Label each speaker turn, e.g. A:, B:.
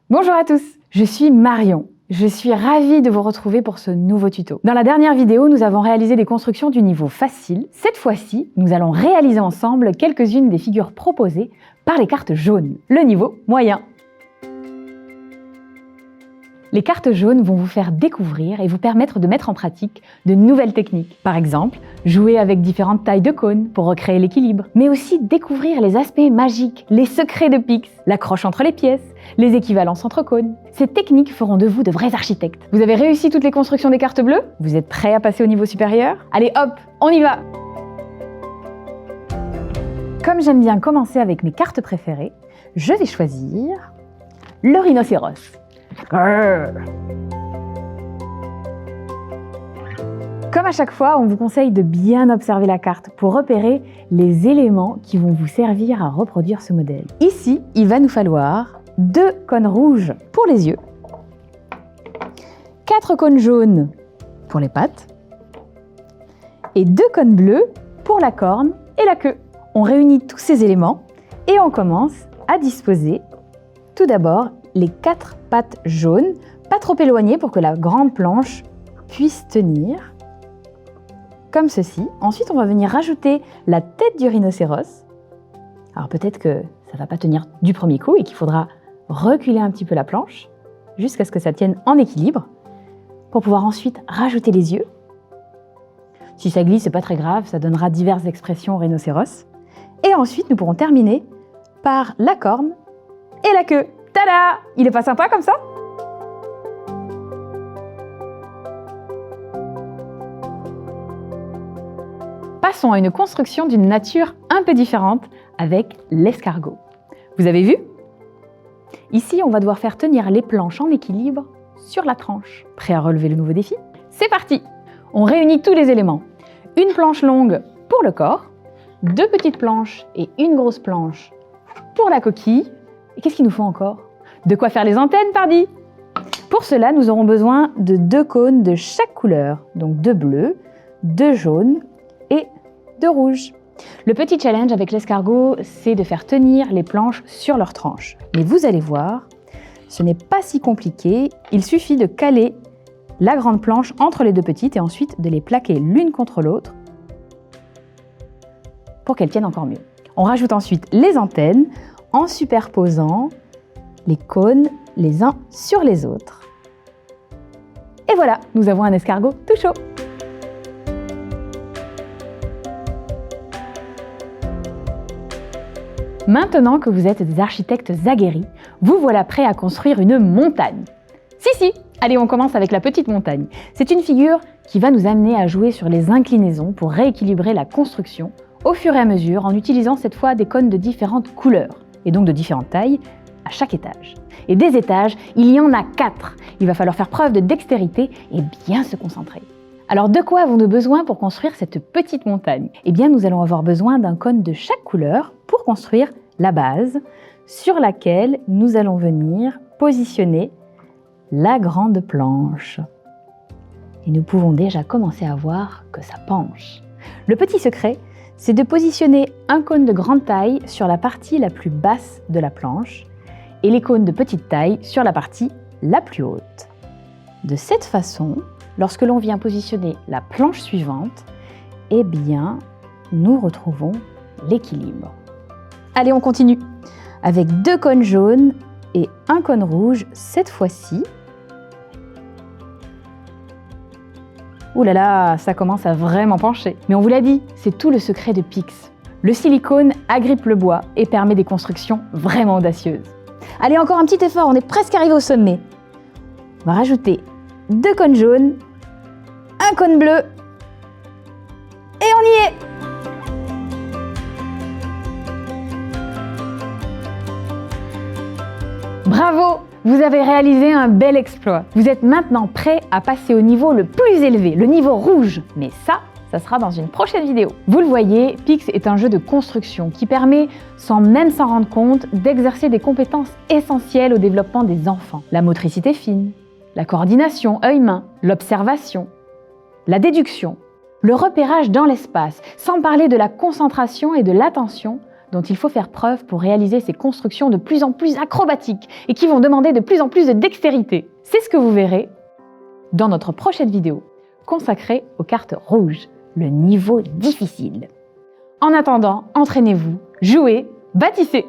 A: Bonjour à tous, je suis Marion. Je suis ravie de vous retrouver pour ce nouveau tuto. Dans la dernière vidéo, nous avons réalisé des constructions du niveau facile. Cette fois-ci, nous allons réaliser ensemble quelques-unes des figures proposées par les cartes jaunes, le niveau moyen. Les cartes jaunes vont vous faire découvrir et vous permettre de mettre en pratique de nouvelles techniques. Par exemple, jouer avec différentes tailles de cônes pour recréer l'équilibre, mais aussi découvrir les aspects magiques, les secrets de Pix, l'accroche entre les pièces, les équivalences entre cônes. Ces techniques feront de vous de vrais architectes. Vous avez réussi toutes les constructions des cartes bleues? Vous êtes prêts à passer au niveau supérieur? Allez hop, on y va! Comme j'aime bien commencer avec mes cartes préférées, je vais choisir le rhinocéros. Comme à chaque fois, on vous conseille de bien observer la carte pour repérer les éléments qui vont vous servir à reproduire ce modèle. Ici, il va nous falloir 2 cônes rouges pour les yeux, 4 cônes jaunes pour les pattes et 2 cônes bleus pour la corne et la queue. On réunit tous ces éléments et on commence à disposer tout d'abord les 4 pattes jaunes, pas trop éloignées pour que la grande planche puisse tenir, comme ceci. Ensuite, on va venir rajouter la tête du rhinocéros. Alors peut-être que ça ne va pas tenir du premier coup et qu'il faudra reculer un petit peu la planche jusqu'à ce que ça tienne en équilibre pour pouvoir ensuite rajouter les yeux. Si ça glisse, c'est pas très grave, ça donnera diverses expressions au rhinocéros. Et ensuite, nous pourrons terminer par la corne et la queue. Tada! Il est pas sympa comme ça? Passons à une construction d'une nature un peu différente avec l'escargot. Vous avez vu? Ici, on va devoir faire tenir les planches en équilibre sur la tranche. Prêt à relever le nouveau défi? C'est parti! On réunit tous les éléments. Une planche longue pour le corps, 2 petites planches et une grosse planche pour la coquille. Et qu'est-ce qu'il nous faut encore? De quoi faire les antennes, pardi! Pour cela, nous aurons besoin de 2 cônes de chaque couleur, donc 2 bleus, 2 jaunes et 2 rouges. Le petit challenge avec l'escargot, c'est de faire tenir les planches sur leur tranche. Mais vous allez voir, ce n'est pas si compliqué, il suffit de caler la grande planche entre les 2 petites et ensuite de les plaquer l'une contre l'autre pour qu'elles tiennent encore mieux. On rajoute ensuite les antennes en superposant les cônes les uns sur les autres. Et voilà, nous avons un escargot tout chaud. Maintenant que vous êtes des architectes aguerris, vous voilà prêts à construire une montagne. Si, allez, on commence avec la petite montagne. C'est une figure qui va nous amener à jouer sur les inclinaisons pour rééquilibrer la construction au fur et à mesure en utilisant cette fois des cônes de différentes couleurs et donc de différentes tailles à chaque étage. Et des étages, il y en a 4. Il va falloir faire preuve de dextérité et bien se concentrer. Alors de quoi avons-nous besoin pour construire cette petite montagne? Eh bien, nous allons avoir besoin d'un cône de chaque couleur pour construire la base sur laquelle nous allons venir positionner la grande planche. Et nous pouvons déjà commencer à voir que ça penche. Le petit secret, c'est de positionner un cône de grande taille sur la partie la plus basse de la planche et les cônes de petite taille sur la partie la plus haute. De cette façon, lorsque l'on vient positionner la planche suivante, eh bien, nous retrouvons l'équilibre. Allez, on continue avec 2 cônes jaunes et un cône rouge cette fois-ci. Ouh là là, ça commence à vraiment pencher. Mais on vous l'a dit, c'est tout le secret de Pix. Le silicone agrippe le bois et permet des constructions vraiment audacieuses. Allez, encore un petit effort, on est presque arrivé au sommet. On va rajouter 2 cônes jaunes, un cône bleu, et on y est! Bravo! Vous avez réalisé un bel exploit. Vous êtes maintenant prêt à passer au niveau le plus élevé, le niveau rouge. Mais ça sera dans une prochaine vidéo. Vous le voyez, Pix est un jeu de construction qui permet, sans même s'en rendre compte, d'exercer des compétences essentielles au développement des enfants. La motricité fine, la coordination œil-main, l'observation, la déduction, le repérage dans l'espace, sans parler de la concentration et de l'attention dont il faut faire preuve pour réaliser ces constructions de plus en plus acrobatiques et qui vont demander de plus en plus de dextérité. C'est ce que vous verrez dans notre prochaine vidéo consacrée aux cartes rouges, le niveau difficile. En attendant, entraînez-vous, jouez, bâtissez!